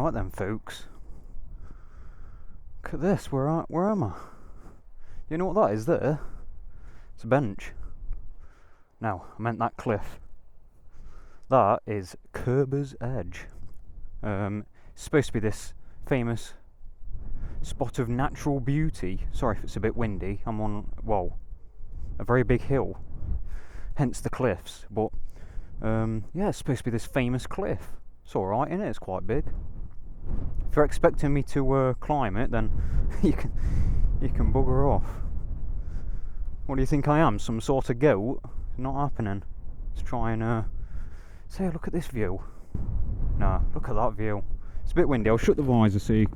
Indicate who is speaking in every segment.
Speaker 1: Right then, folks. Look at this. Where am I? You know what that is there? It's a bench. No, I meant that cliff. That is Kerber's Edge. It's supposed to be this famous spot of natural beauty. Sorry if it's a bit windy. I'm on, well, a very big hill. Hence the cliffs. But, yeah, it's supposed to be this famous cliff. It's alright, isn't it? It's quite big. If you're expecting me to climb it, then you can bugger off. What do you think I am? Some sort of goat? Not happening. Let's try and say, look at this view. Nah, look at that view. It's a bit windy. I'll shut the visor so you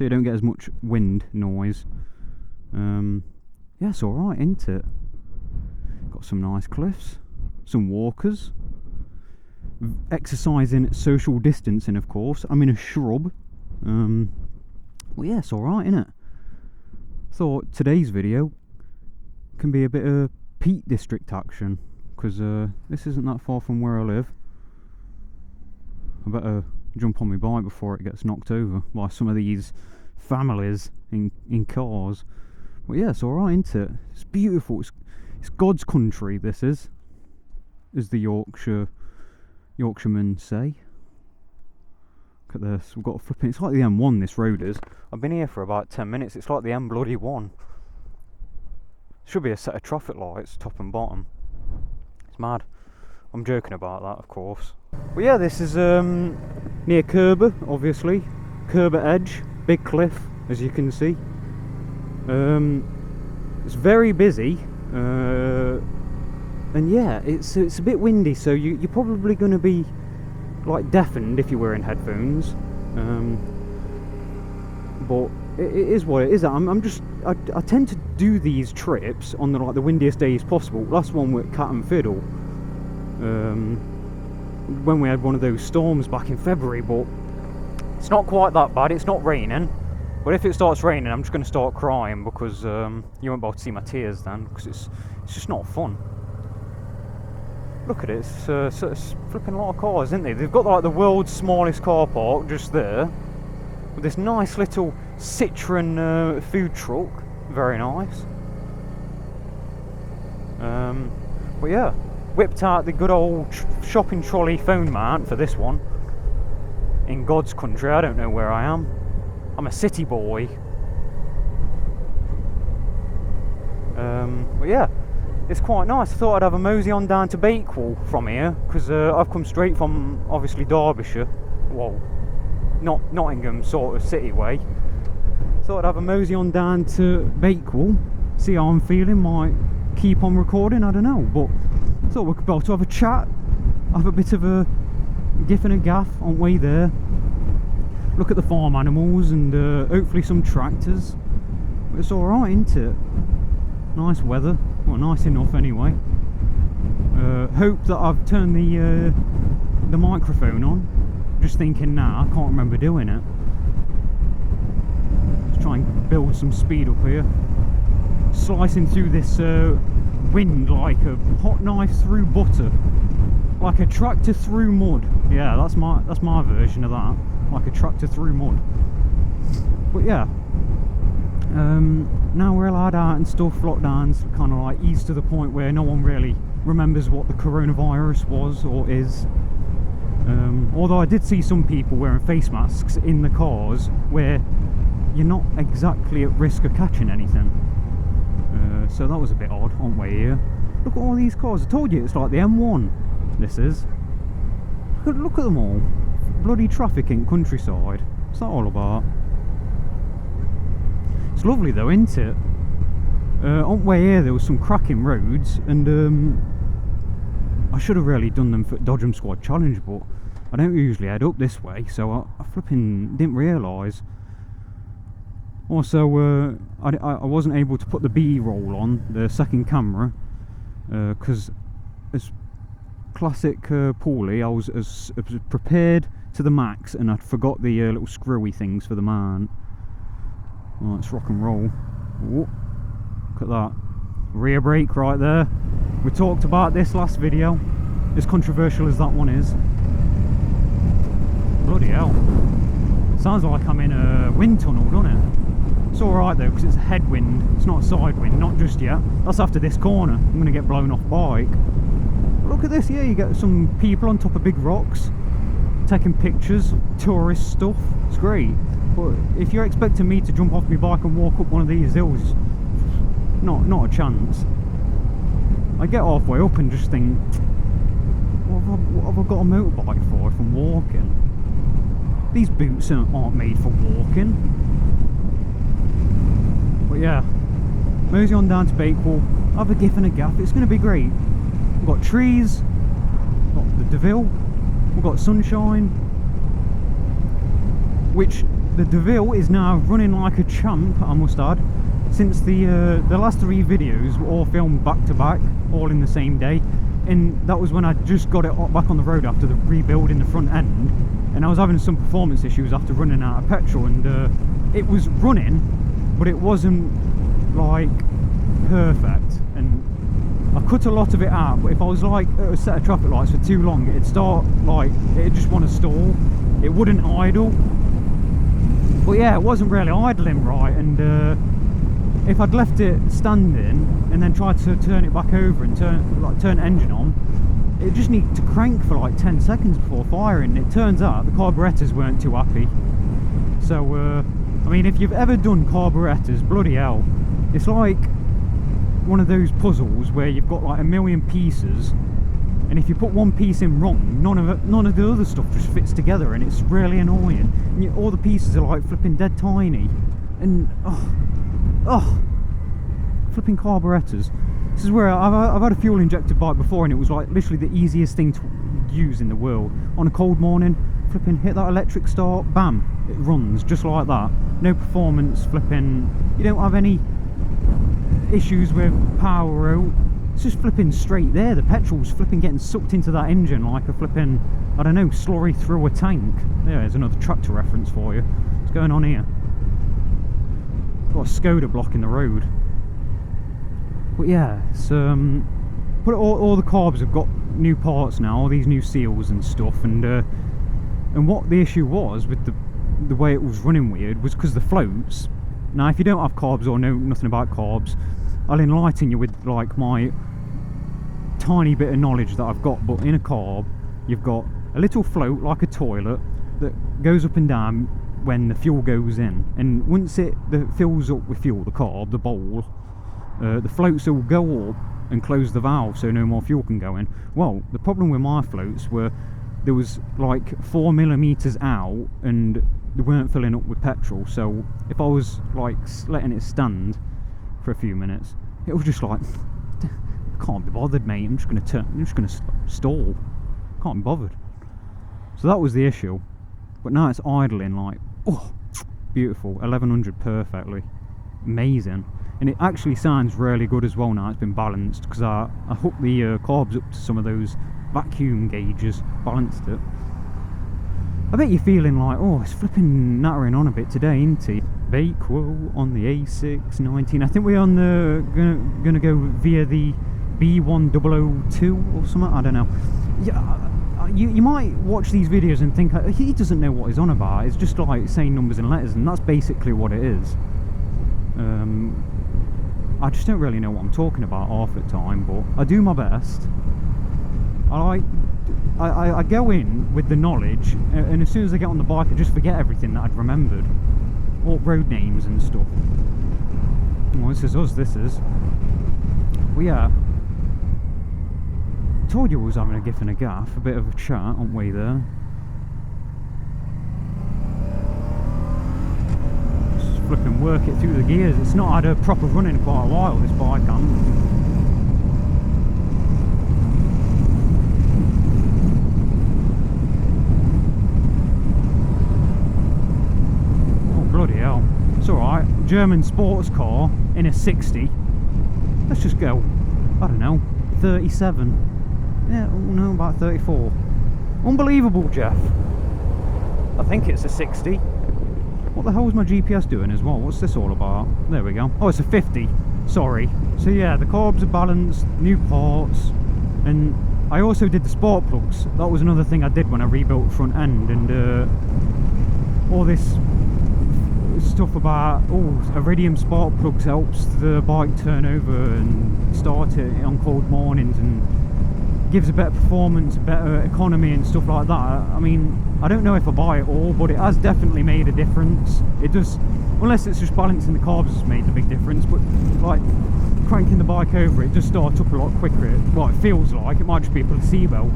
Speaker 1: don't get as much wind noise. Yeah, it's alright, isn't it? Got some nice cliffs, some walkers. Exercising social distancing, of course. I'm in a shrub. Well, yeah, it's alright, isn't it? Thought today's video can be a bit of Peak District action, because this isn't that far from where I live. I better jump on my bike before it gets knocked over by some of these families in cars. But yeah, it's alright, isn't it? It's beautiful. It's God's country, this is, as the Yorkshiremen say. Look at this. We've got a flipping. It's like the M1. This road is. I've been here for about 10 minutes. It's like the M1. Should be a set of traffic lights, top and bottom. It's mad. I'm joking about that, of course. But yeah, this is near Kerber, obviously. Kerber Edge, big cliff, as you can see. It's very busy. And yeah, it's a bit windy, so you're probably going to be like deafened if you're wearing headphones. But it is what it is. I tend to do these trips on the windiest days possible. Last one with Cat and Fiddle, when we had one of those storms back in February. But it's not quite that bad. It's not raining. But if it starts raining, I'm just going to start crying, because you won't be able to see my tears then, because it's just not fun. Look at it, it's flipping a lot of cars, isn't they? They've got like the world's smallest car park just there, with this nice little Citroen food truck. Very nice. But yeah, whipped out the good old shopping trolley phone mount for this one. In God's country, I don't know where I am. I'm a city boy. But yeah, it's quite nice. I thought I'd have a mosey on down to Bakewell from here, because I've come straight from, obviously, Derbyshire. Well, not Nottingham sort of city way. Thought I'd have a mosey on down to Bakewell, see how I'm feeling, might keep on recording, I don't know. But I thought we could be able to have a chat, have a bit of a giff and a gaff on the way there. Look at the farm animals and hopefully some tractors. But it's alright, isn't it? Nice weather. Well, nice enough anyway. Hope that I've turned the microphone on. Just thinking now, I can't remember doing it. Let's try and build some speed up here. Slicing through this wind like a hot knife through butter. Like a tractor through mud. Yeah, that's my version of that. Like a tractor through mud. But yeah, now we're allowed out and stuff. Lockdowns kind of like eased to the point where no one really remembers what the coronavirus was or is. Although I did see some people wearing face masks in the cars where you're not exactly at risk of catching anything. So that was a bit odd on the way here. Look at all these cars. I told you it's like the M1. This is. Look at them all. Bloody traffic in countryside. What's that all about? It's lovely though, isn't it? On the way here there was some cracking roads, and I should have really done them for Dodgem Squad Challenge, but I don't usually head up this way, so I flipping didn't realise. Also, I wasn't able to put the B-roll on, the second camera, because as classic Pooley, I was as prepared to the max, and I'd forgot the little screwy things for the man. Oh, let's rock and roll. Ooh, look at that. Rear brake right there. We talked about this last video, as controversial as that one is. Bloody hell. Sounds like I'm in a wind tunnel, doesn't it? It's alright though, because it's a headwind, it's not a side wind, not just yet. That's after this corner. I'm going to get blown off bike. But look at this, yeah, you get some people on top of big rocks, taking pictures, tourist stuff. It's great. But if you're expecting me to jump off my bike and walk up one of these hills, not a chance. I get halfway up and just think, what have I got a motorbike for if I'm walking? These boots aren't made for walking. But yeah, mosey on down to Bakewell, have a gif and a gaff, it's going to be great. We've got trees, we've got the Deauville, we've got sunshine, which the Deauville is now running like a champ, I must add, since the last 3 videos were all filmed back to back, all in the same day. And that was when I just got it back on the road after the rebuilding the front end, and I was having some performance issues after running out of petrol, and it was running, but it wasn't like perfect, and I cut a lot of it out. But if I was like at a set of traffic lights for too long, it'd start like, it'd just want to stall, it wouldn't idle. But yeah, it wasn't really idling right, and if I'd left it standing and then tried to turn it back over and turn the engine on, it just needed to crank for like 10 seconds before firing. It turns out the carburettors weren't too happy. So I mean, if you've ever done carburettors, bloody hell, it's like one of those puzzles where you've got like a million pieces, and if you put one piece in wrong, none of the other stuff just fits together, and it's really annoying. And all the pieces are like flipping dead tiny, and oh, flipping carburettors. This is where I've had a fuel injected bike before, and it was like literally the easiest thing to use in the world. On a cold morning, flipping hit that electric start, bam, it runs just like that. No performance, flipping, you don't have any issues with power out. It's just flipping straight there. The petrol's flipping getting sucked into that engine like a flipping, I don't know, slurry through a tank. There's another tractor reference for you. What's going on here? Got a Skoda blocking the road. But yeah, it's but all the carbs have got new parts now, all these new seals and stuff, and what the issue was with the way it was running weird was because the floats. Now, if you don't have carbs or know nothing about carbs, I'll enlighten you with like my tiny bit of knowledge that I've got. But in a carb, you've got a little float like a toilet that goes up and down when the fuel goes in, and once it fills up with fuel, the carb, the bowl, the floats will go up and close the valve so no more fuel can go in. Well, the problem with my floats were there was like 4 millimeters out and they weren't filling up with petrol, so if I was like letting it stand for a few minutes, it was just like, I can't be bothered, mate, I'm just gonna stall, can't be bothered. So that was the issue. But now it's idling like, oh, beautiful, 1100 perfectly, amazing. And it actually sounds really good as well now it's been balanced, because I hooked the carbs up to some of those vacuum gauges, balanced it. I bet you're feeling like, oh, it's flipping nattering on a bit today, isn't it? Bakewell on the A619. I think we're on the gonna go via the B1002 or something, I don't know. Yeah. You might watch these videos and think he doesn't know what he's on about, it's just like saying numbers and letters, and that's basically what it is. I just don't really know what I'm talking about half the time, but I do my best. I go in with the knowledge, and as soon as I get on the bike I just forget everything that I'd remembered, all road names and stuff. Well, this is us, this is. Well, yeah, told you I was having a gif and a gaff, a bit of a chat on the way there. Just flipping work it through the gears. It's not had a proper run in quite a while, this bike hasn't. Oh bloody hell. It's alright. German sports car in a 60. Let's just go, I don't know, 37. Yeah, oh no, about 34. Unbelievable, Jeff. I think it's a 60. What the hell is my GPS doing as well? What's this all about? There we go. Oh, it's a 50. Sorry. So yeah, the carbs are balanced, new parts, and I also did the spark plugs. That was another thing I did when I rebuilt the front end, and all this stuff about, oh, iridium spark plugs helps the bike turn over and start it on cold mornings and gives a better performance, a better economy and stuff like that. I mean, I don't know if I buy it all, but it has definitely made a difference. It does, unless it's just balancing the carbs has made a big difference, but like cranking the bike over, it just starts up a lot quicker. Well, it feels like, it might just be a placebo.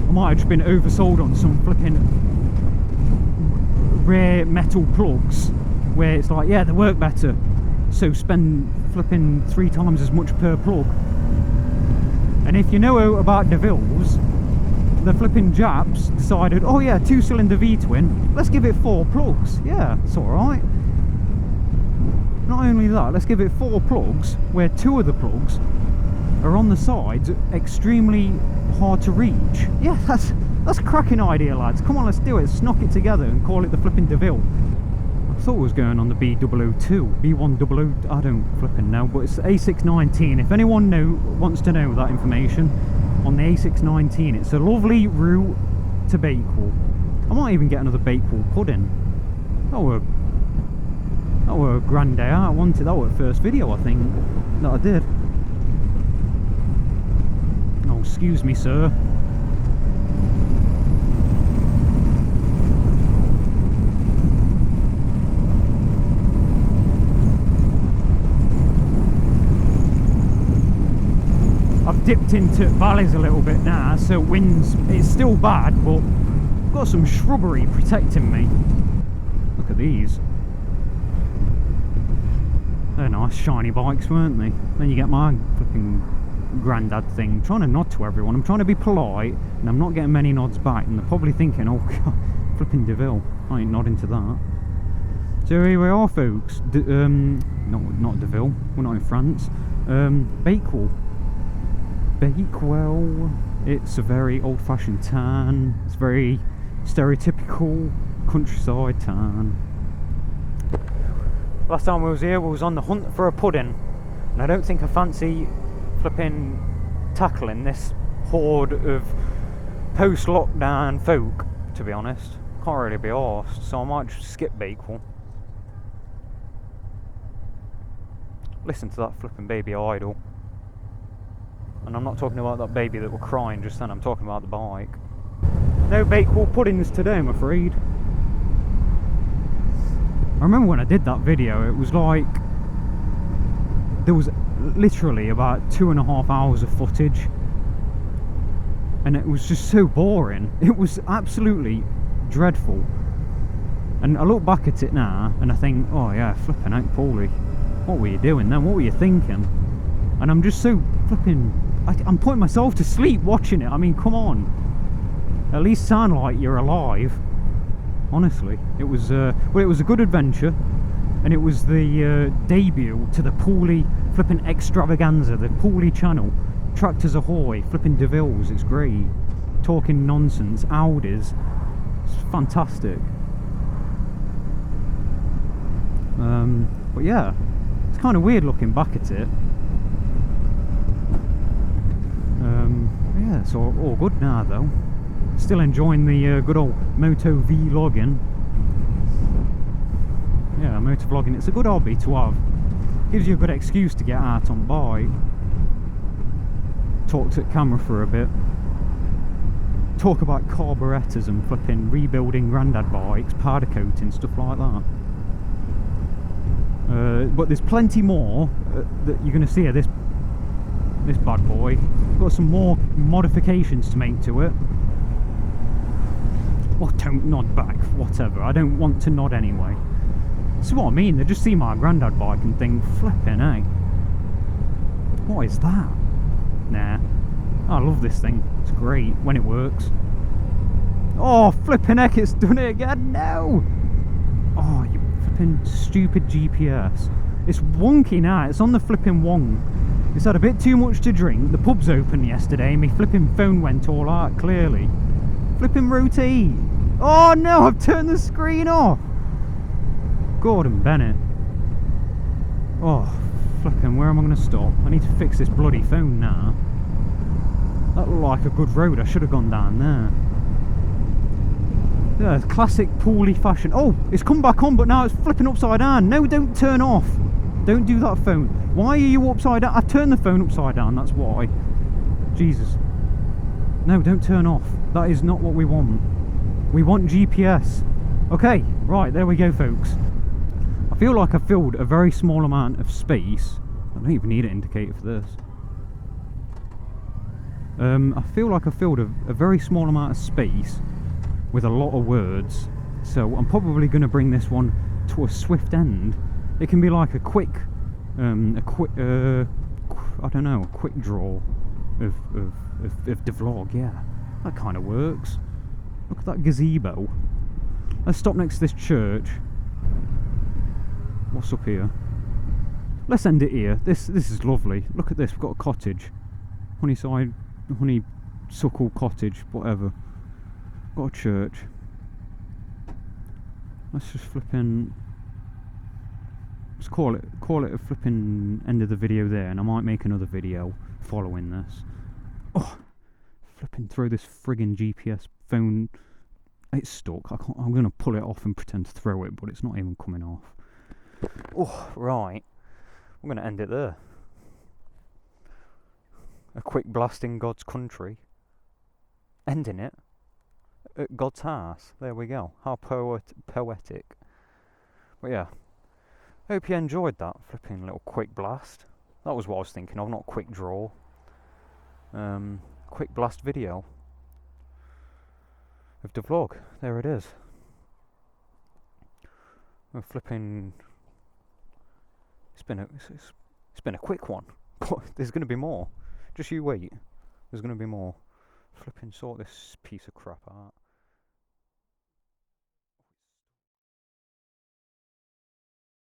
Speaker 1: I might have just been oversold on some flipping rare metal plugs where it's like, yeah, they work better, so spend flipping 3 times as much per plug. And if you know about Deauville's, the flipping Japs decided, oh yeah, 2-cylinder V-twin, let's give it 4 plugs. Yeah, it's alright. Not only that, let's give it 4 plugs where 2 of the plugs are on the sides, extremely hard to reach. Yeah, that's a cracking idea, lads. Come on, let's do it. Let's knock it together and call it the flipping Deauville. I thought it was going on the B002, B100, I don't flipping know, but it's A619. If anyone wants to know that information on the A619, it's a lovely route to Bakewell. I might even get another Bakewell pudding. That were a grand day out. I wanted that was the first video, I think, that I did. Oh, excuse me, sir. I've dipped into valleys a little bit now, so winds, it's still bad, but I've got some shrubbery protecting me. Look at these. They're nice shiny bikes, weren't they? Then you get my flipping granddad thing. I'm trying to nod to everyone. I'm trying to be polite, and I'm not getting many nods back, and they're probably thinking, oh god, flipping Deauville. I ain't nodding to that. So here we are, folks. Not Deauville, we're not in France. Bakewell. Bakewell. It's a very old-fashioned town. It's very stereotypical countryside town. Last time we was here, we was on the hunt for a pudding, and I don't think I fancy flipping tackling this horde of post-lockdown folk, to be honest. Can't really be arsed, so I might just skip Bakewell. Listen to that flipping baby idle. And I'm not talking about that baby that were crying just then, I'm talking about the bike. No Bakewell puddings today, I'm afraid. I remember when I did that video, it was like there was literally about 2.5 hours of footage, and it was just so boring. It was absolutely dreadful. And I look back at it now and I think, oh yeah, flipping out, Pooley, what were you doing then? What were you thinking? And I'm just so flipping, I'm putting myself to sleep watching it. I mean, come on, at least sound like you're alive. Honestly, it was well, it was a good adventure, and it was the debut to the Pooley flipping extravaganza, the Pooley channel. Tractors ahoy, flipping Deauville's, it's great. Talking nonsense, Audis, it's fantastic. But yeah, it's kind of weird looking back at it. Yeah, it's all good now though. Still enjoying the good old Motovlogging. Yeah, motovlogging, it's a good hobby to have. Gives you a good excuse to get out on bike. Talk to the camera for a bit. Talk about carburettors and flipping rebuilding grandad bikes, powder coating, stuff like that. But there's plenty more that you're going to see of this bad boy. Got some more modifications to make to it. Well, don't nod back, whatever. I don't want to nod anyway. That's what I mean. They just see my granddad bike and think, flipping, eh? What is that? Nah. I love this thing. It's great when it works. Oh, flipping heck, it's done it again. No! Oh, you flipping stupid GPS. It's wonky now. It's on the flipping wong. It's had a bit too much to drink. The pub's open yesterday and my flipping phone went all out, clearly. Flipping rotate. Oh no, I've turned the screen off. Gordon Bennett. Oh, flipping, where am I going to stop? I need to fix this bloody phone now. That looked like a good road. I should have gone down there. Yeah, classic Pooley fashion. Oh, it's come back on, but now it's flipping upside down. No, don't turn off. Don't do that phone. Why are you upside down? I've turned the phone upside down, that's why. Jesus. No, don't turn off. That is not what we want. We want GPS. Okay, right, there we go, folks. I feel like I filled a very small amount of space. I don't even need an indicator for this. I feel like I filled a very small amount of space with a lot of words, so I'm probably going to bring this one to a swift end. It can be like a quick I don't know, a quick draw of the vlog. Yeah, that kind of works. Look at that gazebo. Let's stop next to this church. What's up here? Let's end it here. This is lovely. Look at this. We've got a cottage, honeysuckle cottage, whatever. Got a church. Let's just flip in. Let's call it a flipping end of the video there, and I might make another video following this. Oh, flipping through this friggin' GPS phone. It's stuck. I'm gonna pull it off and pretend to throw it, but it's not even coming off. Oh, right. I'm gonna end it there. A quick blast in God's country. Ending it at God's house. There we go. How poetic. But yeah. Hope you enjoyed that flipping little quick blast. That was what I was thinking of, not quick draw. Quick blast video of the vlog. There it is. We're flipping. It's been a quick one, but there's going to be more. Just you wait. There's going to be more. Flipping sort this piece of crap out.